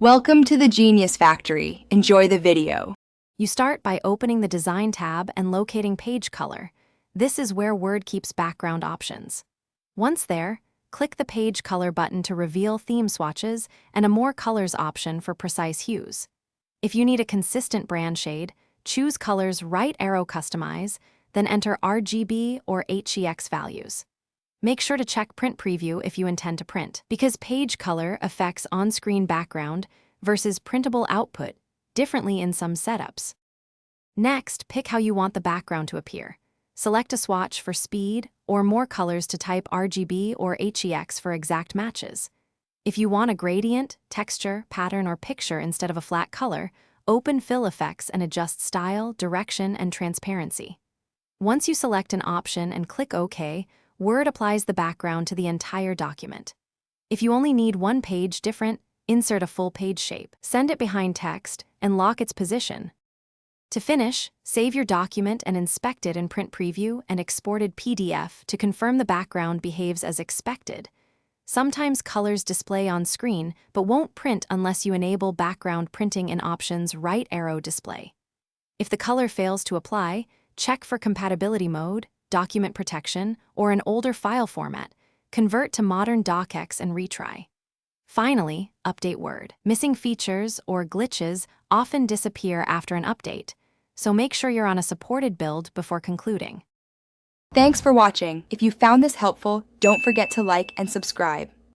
Welcome to the Genius Factory. Enjoy the video. You start by opening the Design tab and locating Page Color. This is where Word keeps background options. Once there, click the Page Color button to reveal theme swatches and a More Colors option for precise hues. If you need a consistent brand shade, choose Color's right arrow Customize, then enter RGB or HEX values. Make sure to check Print Preview if you intend to print, because page color affects on-screen background versus printable output differently in some setups. Next, pick how you want the background to appear. Select a swatch for speed or More Colors to type RGB or HEX for exact matches. If you want a gradient, texture, pattern, or picture instead of a flat color, open Fill Effects and adjust style, direction, and transparency. Once you select an option and click OK, Word applies the background to the entire document. If you only need one page different, insert a full page shape, send it behind text, and lock its position. To finish, save your document and inspect it in Print Preview and exported PDF to confirm the background behaves as expected. Sometimes colors display on screen but won't print unless you enable background printing in Options right arrow display. If the color fails to apply, check for compatibility mode, document protection, or an older file format. Convert to modern docx and retry. Finally, update Word. Missing features or glitches often disappear after an update, so make sure you're on a supported build before concluding. Thanks for watching. If you found this helpful, don't forget to like and subscribe.